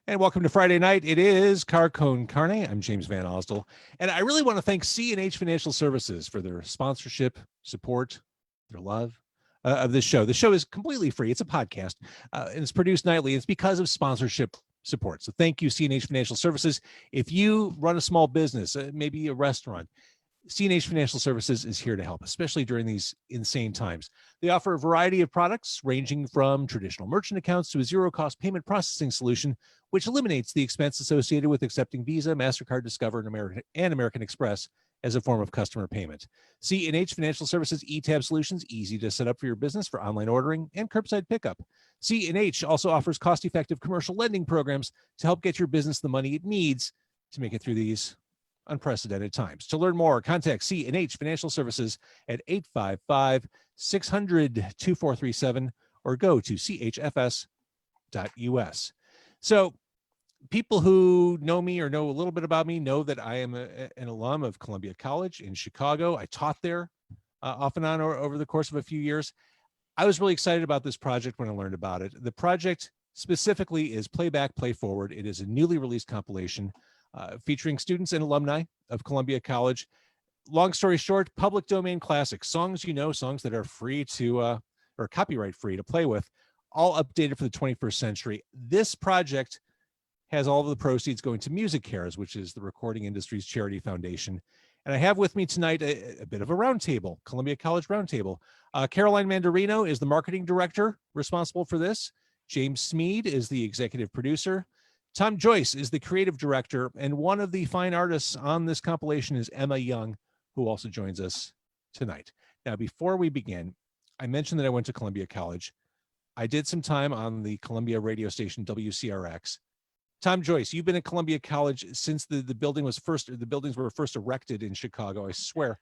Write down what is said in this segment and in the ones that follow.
And welcome to Friday night. It is Carcone Carne. I'm James Van Osdel. And I really want to thank C&H Financial Services for their sponsorship, support, their love of this show. The show is completely free. It's a podcast, and it's produced nightly. It's because of sponsorship support. So thank you, C&H Financial Services. If you run a small business, maybe a restaurant, C&H Financial Services is here to help, especially during these insane times. They offer a variety of products ranging from traditional merchant accounts to a zero-cost payment processing solution, which eliminates the expense associated with accepting Visa, MasterCard, Discover, and American Express as a form of customer payment. C&H Financial Services eTab solutions, easy to set up for your business for online ordering and curbside pickup. C&H also offers cost-effective commercial lending programs to help get your business the money it needs to make it through these unprecedented times. To learn more, contact C&H Financial Services at 855-600-2437 or go to chfs.us. So people who know me or know a little bit about me know that I am an alum of Columbia College in Chicago. I taught there off and on over the course of a few years. I was really excited about this project when I learned about it. The project specifically is Playback, Play Forward. It is a newly released compilation featuring students and alumni of Columbia College. Long story short, public domain classics, songs songs that are free to, or copyright free to play with, all updated for the 21st century. This project has all of the proceeds going to MusiCares, which is the recording industry's charity foundation. And I have with me tonight a bit of a roundtable, Columbia College roundtable. Caroline Mandarino is the marketing director responsible for this. James Smead is the executive producer. Tom Joyce is the creative director, and one of the fine artists on this compilation is Emma Young, who also joins us tonight. Now, before we begin, I mentioned that I went to Columbia College. I did some time on the Columbia radio station WCRX. Tom Joyce, you've been at Columbia College since the buildings were first erected in Chicago, I swear.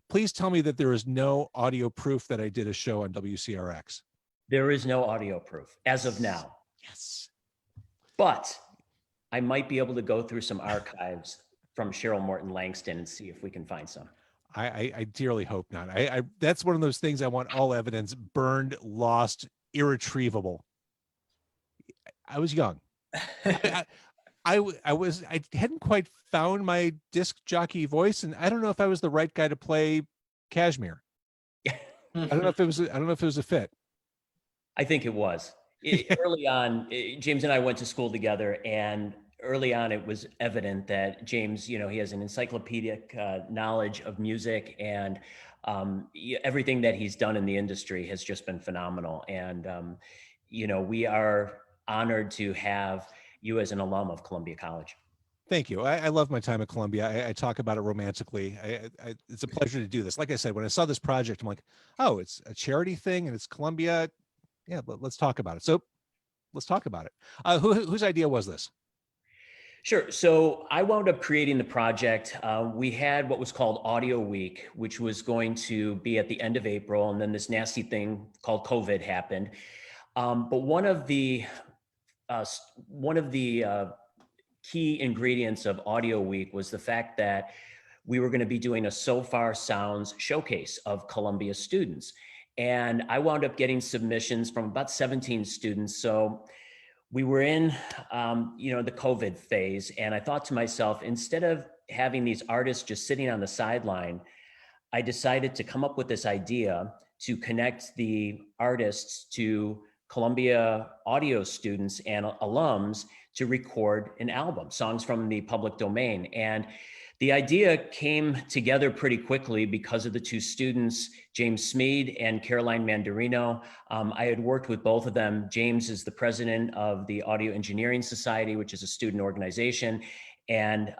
Please tell me that there is no audio proof that I did a show on WCRX. There is no audio proof as of now. Yes. But I might be able to go through some archives from Cheryl Morton Langston and see if we can find some. I dearly hope not. I that's one of those things I want all evidence burned, lost, irretrievable. I was young. I hadn't quite found my disc jockey voice, and I don't know if I was the right guy to play Kashmir. I don't know if it was a fit. I think it was. Early on, James and I went to school together, and early on it was evident that James, he has an encyclopedic knowledge of music, and everything that he's done in the industry has just been phenomenal. And, we are honored to have you as an alum of Columbia College. Thank you. I love my time at Columbia. I talk about it romantically. It's a pleasure to do this. Like I said, when I saw this project, I'm like, oh, it's a charity thing and it's Columbia. Yeah, let's talk about it. So let's talk about it. Whose idea was this? Sure. So I wound up creating the project. We had what was called Audio Week, which was going to be at the end of April. And then this nasty thing called COVID happened. But one of the key ingredients of Audio Week was the fact that we were going to be doing a So Far Sounds showcase of Columbia students. And I wound up getting submissions from about 17 students. So we were in, the COVID phase. And I thought to myself, instead of having these artists just sitting on the sideline, I decided to come up with this idea to connect the artists to Columbia audio students and alums to record an album, songs from the public domain. And the idea came together pretty quickly because of the two students, James Smead and Caroline Mandarino. I had worked with both of them. James is the president of the Audio Engineering Society, which is a student organization. And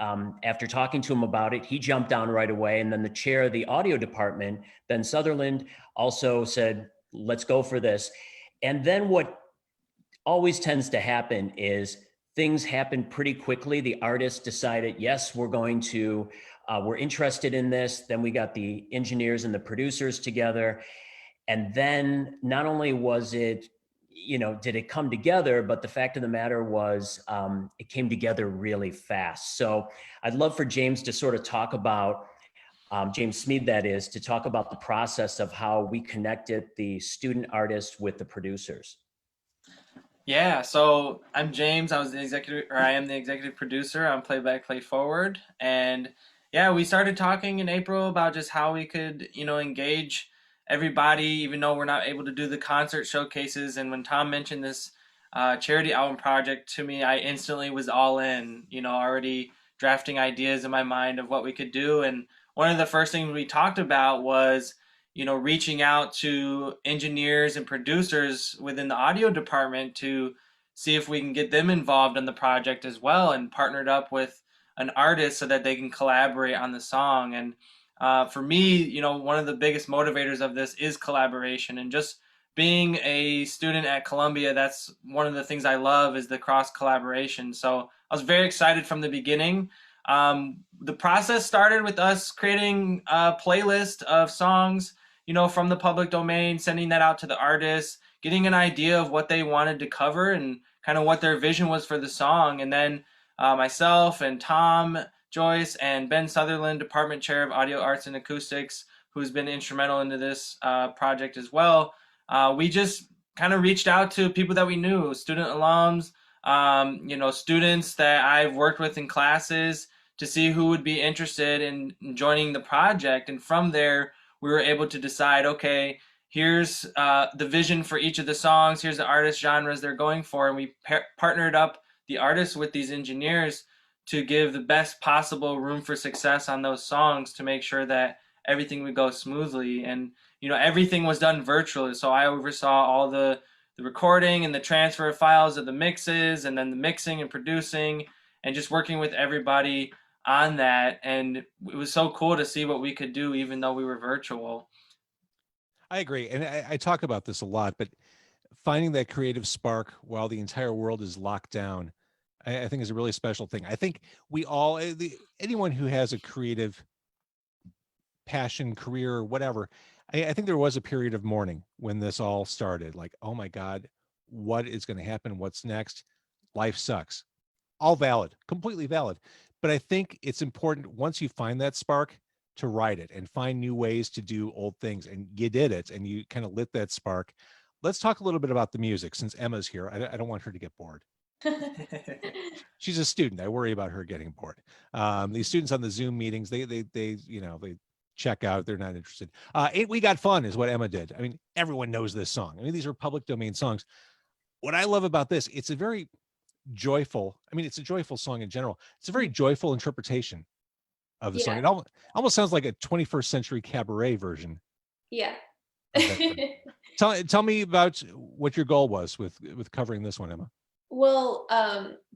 after talking to him about it, he jumped down right away. And then the chair of the audio department, Ben Sutherland, also said, let's go for this. And then what always tends to happen is things happen pretty quickly. The artists decided, yes, we're interested in this. Then we got the engineers and the producers together. And then not only was it, did it come together, but the fact of the matter was it came together really fast. So I'd love for James to sort of talk about, James Smead, that is, to talk about the process of how we connected the student artists with the producers. Yeah, so I'm James. I am the executive producer on PlaybackPlayfwd, and yeah, we started talking in April about just how we could, engage everybody, even though we're not able to do the concert showcases. And when Tom mentioned this charity album project to me, I instantly was all in. Already drafting ideas in my mind of what we could do. And one of the first things we talked about was reaching out to engineers and producers within the audio department to see if we can get them involved in the project as well, and partnered up with an artist so that they can collaborate on the song. And for me, one of the biggest motivators of this is collaboration, and just being a student at Columbia, that's one of the things I love is the cross collaboration. So I was very excited from the beginning. The process started with us creating a playlist of songs from the public domain, sending that out to the artists, getting an idea of what they wanted to cover and kind of what their vision was for the song. And then myself and Tom, Joyce, and Ben Sutherland, Department Chair of Audio Arts and Acoustics, who's been instrumental into this project as well, we just kind of reached out to people that we knew, student alums, students that I've worked with in classes, to see who would be interested in joining the project. And from there, we were able to decide, okay, here's the vision for each of the songs, here's the artist genres they're going for, and we partnered up the artists with these engineers to give the best possible room for success on those songs, to make sure that everything would go smoothly. And everything was done virtually, so I oversaw all the recording and the transfer of files of the mixes, and then the mixing and producing, and just working with everybody on that. And it was so cool to see what we could do even though we were virtual. I agree. And I talk about this a lot, but finding that creative spark while the entire world is locked down, I think is a really special thing. I think we all, anyone who has a creative passion, career, whatever, I think there was a period of mourning when this all started. Like, oh my God, what is going to happen? What's next? Life sucks. All valid, completely valid. But I think it's important, once you find that spark, to ride it and find new ways to do old things. And you did it, and you kind of lit that spark. Let's talk a little bit about the music, since Emma's here. I don't want her to get bored. She's a student. I worry about her getting bored. These students on the Zoom meetings, they check out. They're not interested. Ain't We Got Fun is what Emma did. I mean, everyone knows this song. I mean, these are public domain songs. What I love about this, it's a very joyful, I mean, it's a joyful song in general. It's a very joyful interpretation of the song. Yeah, It almost sounds like a 21st century cabaret version yeah. of that song. Tell me about what your goal was with covering this one, Emma. Well,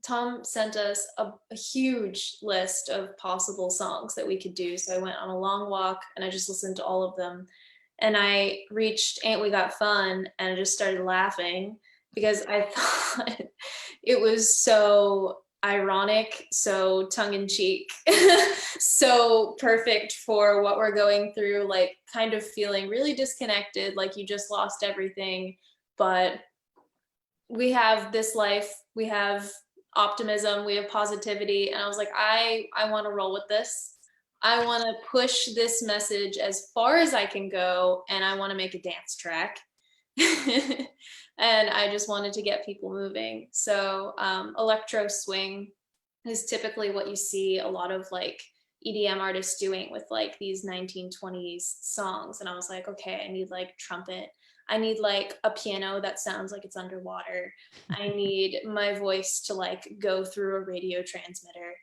Tom sent us a huge list of possible songs that we could do. So I went on a long walk and I just listened to all of them. And I reached Ain't We Got Fun, and I just started laughing because I thought it was so ironic, so tongue-in-cheek, so perfect for what we're going through, like kind of feeling really disconnected, like you just lost everything, but we have this life, we have optimism, we have positivity. And I was like, I want to roll with this. I want to push this message as far as I can go, and I want to make a dance track. And I just wanted to get people moving. So electro swing is typically what you see a lot of like EDM artists doing with like these 1920s songs. And I was like, okay, I need like trumpet. I need like a piano that sounds like it's underwater. I need my voice to like go through a radio transmitter.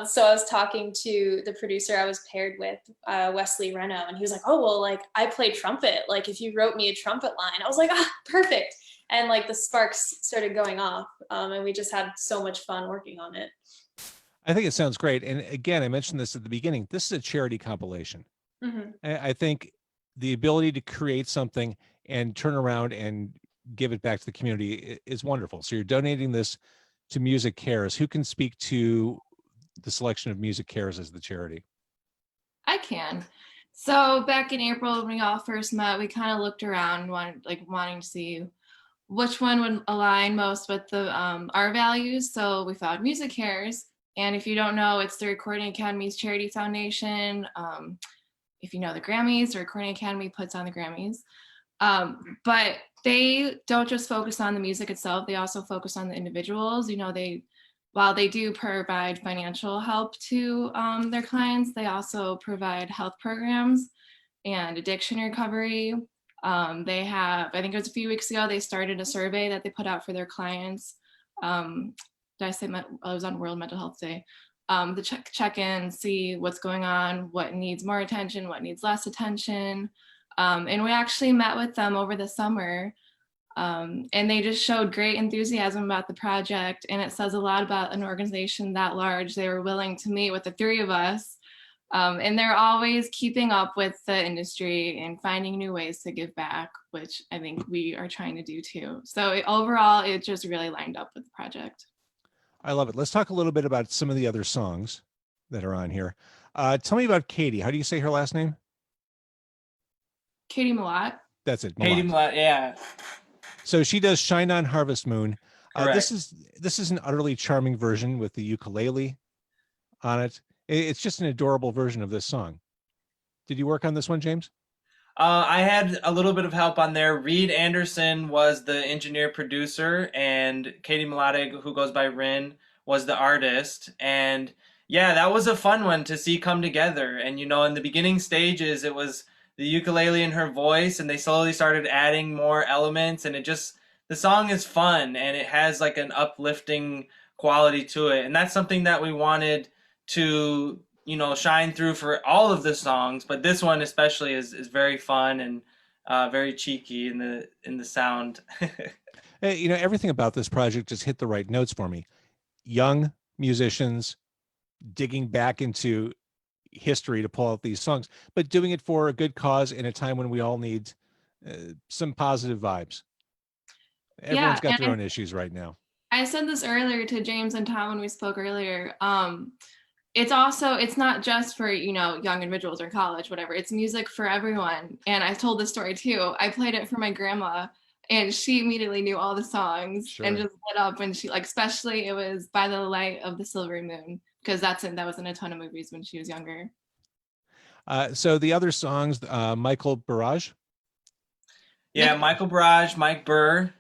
So I was talking to the producer I was paired with, Wesley Reno, and he was like, oh, well, like I play trumpet. Like if you wrote me a trumpet line, I was like, ah, perfect. And like the sparks started going off, and we just had so much fun working on it. I think it sounds great. And again, I mentioned this at the beginning. This is a charity compilation. Mm-hmm. I think the ability to create something and turn around and give it back to the community is wonderful. So you're donating this to MusiCares. Who can speak to the selection of MusiCares as the charity? I can. So back in April, when we all first met, we kind of looked around, wanting to see which one would align most with the our values. So we found MusiCares, and if you don't know, it's the Recording Academy's charity foundation. If you know the Grammys, the Recording Academy puts on the Grammys. But they don't just focus on the music itself, they also focus on the individuals. While they do provide financial help to their clients, they also provide health programs and addiction recovery. They have, I think it was a few weeks ago, they started a survey that they put out for their clients. Did I say it was on World Mental Health Day? To check in, see what's going on, what needs more attention, what needs less attention. And we actually met with them over the summer, and they just showed great enthusiasm about the project. And it says a lot about an organization that large. They were willing to meet with the three of us. And they're always keeping up with the industry and finding new ways to give back, which I think we are trying to do too. So overall, it just really lined up with the project. I love it. Let's talk a little bit about some of the other songs that are on here. Tell me about Katie. How do you say her last name? Katie Malott. That's it. Katie Malott, yeah. So she does Shine On Harvest Moon. Correct. This is an utterly charming version with the ukulele on it. It's just an adorable version of this song. Did you work on this one, James? I had a little bit of help on there. Reed Anderson was the engineer producer, and Katie Melodic, who goes by Rin, was the artist. And yeah, that was a fun one to see come together. And in the beginning stages, it was the ukulele and her voice, and they slowly started adding more elements, and the song is fun, and it has like an uplifting quality to it. And that's something that we wanted to shine through for all of the songs, but this one especially is very fun and very cheeky in the sound. Hey, everything about this project just hit the right notes for me. Young musicians digging back into history to pull out these songs, but doing it for a good cause in a time when we all need some positive vibes. Everyone's got their own issues right now. I said this earlier to James and Tom when we spoke earlier. It's not just for, young individuals or college, whatever. It's music for everyone. And I told this story too. I played it for my grandma, and she immediately knew all the songs and just lit up when she, especially it was By the Light of the Silvery Moon, because that was in a ton of movies when she was younger. So the other songs, Michael Barrage. Yeah, Michael Barrage, Mike Burr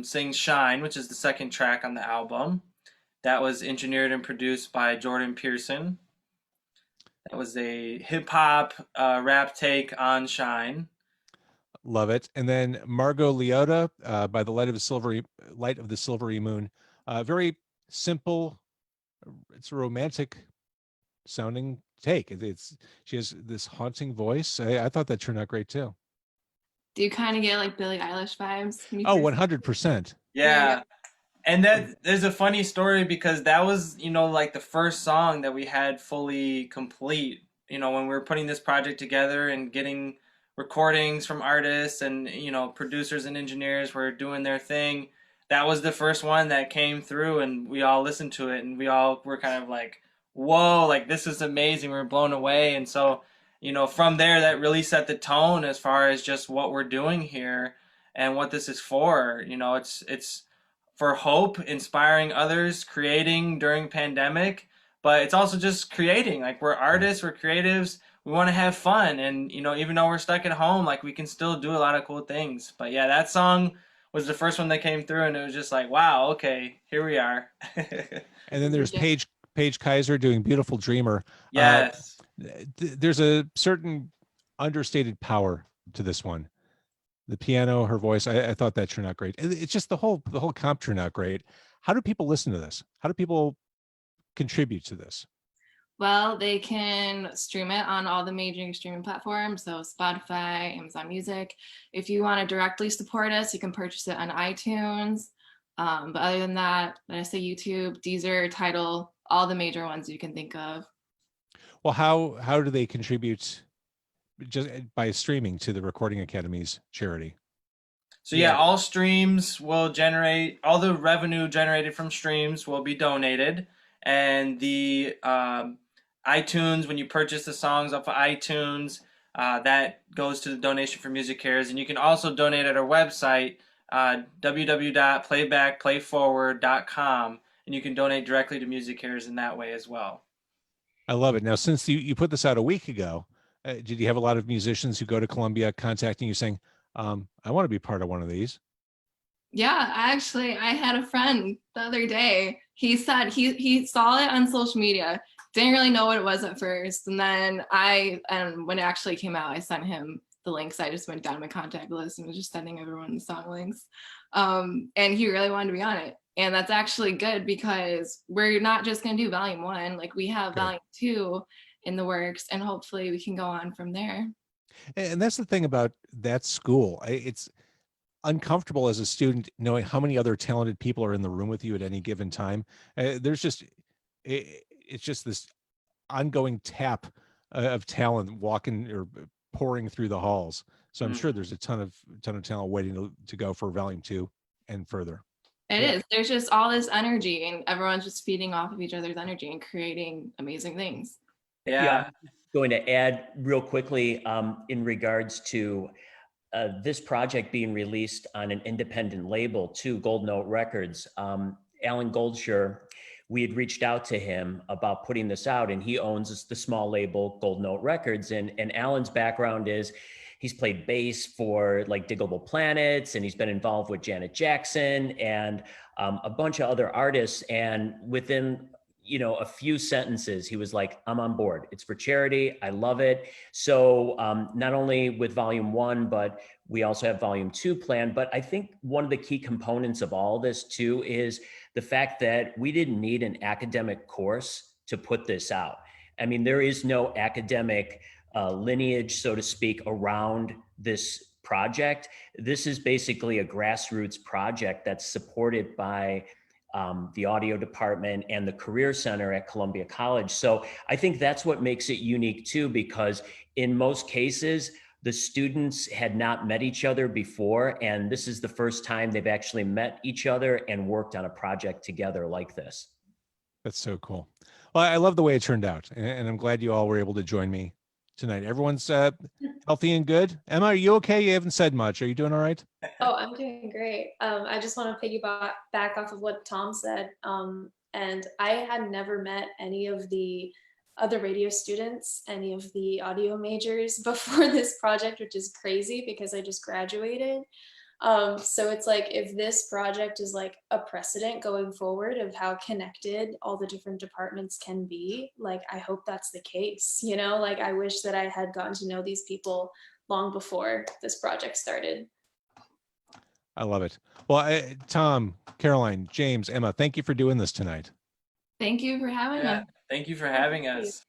sings Shine, which is the second track on the album. That was engineered and produced by Jordan Pearson. That was a hip-hop rap take on Shine. Love it. And then Margot Leota, By the Light of the Silvery Moon. Very simple. It's a romantic sounding take. She has this haunting voice. I thought that turned out great too. Do you kind of get like Billie Eilish vibes? Oh, 100%. Yeah. And there's a funny story because that was, like the first song that we had fully complete, when we were putting this project together and getting recordings from artists and, producers and engineers were doing their thing. That was the first one that came through, and we all listened to it, and we all were kind of like, whoa, like this is amazing. We were blown away. And so, from there, that really set the tone as far as just what we're doing here and what this is for. It's for hope, inspiring others, creating during pandemic, but it's also just creating. Like, we're artists, we're creatives, we want to have fun, and even though we're stuck at home, like, we can still do a lot of cool things. But yeah, that song was the first one that came through, and it was just like, wow, okay, here we are. And then there's Paige Kaiser doing Beautiful Dreamer. Yes. There's a certain understated power to this one. The piano, her voice, I thought that turned out great. It's just the whole comp turned out great. How do people listen to this? How do people contribute to this? Well, they can stream it on all the major streaming platforms, so Spotify, Amazon Music. If you want to directly support us, you can purchase it on iTunes. But other than that, I say YouTube, Deezer, Tidal, all the major ones you can think of. Well, how do they contribute just by streaming to the Recording Academy's charity? So yeah, all streams will generate, all the revenue generated from streams will be donated, and the iTunes, when you purchase the songs off of iTunes, that goes to the donation for MusiCares, and you can also donate at our website, www.playbackplayfwd.com, and you can donate directly to MusiCares in that way as well. I love it. Now, since you put this out a week ago, did you have a lot of musicians who go to Columbia contacting you saying, I want to be part of one of these. Yeah, I had a friend the other day. He said he saw it on social media, didn't really know what it was at first, and then when it actually came out, I sent him the links. I just went down my contact list and was just sending everyone the song links. And he really wanted to be on it, and that's actually good because we're not just going to do volume 1. Like, we have Good. volume 2 in the works, and hopefully we can go on from there. And that's the thing about that school. It's uncomfortable as a student knowing how many other talented people are in the room with you at any given time. There's just it's just this ongoing tap of talent walking or pouring through the halls. So I'm sure there's a ton of talent waiting to go for volume 2 and further. It is. There's just all this energy, and everyone's just feeding off of each other's energy and creating amazing things. Yeah. I'm going to add real quickly in regards to this project being released on an independent label to Gold Note Records. Alan Goldshire, we had reached out to him about putting this out, and he owns the small label Gold Note Records. And Alan's background is he's played bass for like Diggable Planets, and he's been involved with Janet Jackson and a bunch of other artists. And within a few sentences, he was like, I'm on board. It's for charity. I love it. So not only with volume 1, but we also have volume 2 planned. But I think one of the key components of all this too is the fact that we didn't need an academic course to put this out. I mean, there is no academic lineage, so to speak, around this project. This is basically a grassroots project that's supported by the audio department and the career center at Columbia College. So I think that's what makes it unique too, because in most cases, the students had not met each other before, and this is the first time they've actually met each other and worked on a project together like this. That's so cool. Well, I love the way it turned out, and I'm glad you all were able to join me tonight. Everyone's healthy and good. Emma, are you okay? You haven't said much. Are you doing all right? Oh, I'm doing great. I just want to piggyback back off of what Tom said. And I had never met any of the other radio students, any of the audio majors before this project, which is crazy because I just graduated. So it's like, if this project is like a precedent going forward of how connected all the different departments can be, like, I hope that's the case, like, I wish that I had gotten to know these people long before this project started. I love it. Well, Tom, Caroline, James, Emma, thank you for doing this tonight. Thank you for having us. Thank you for having us.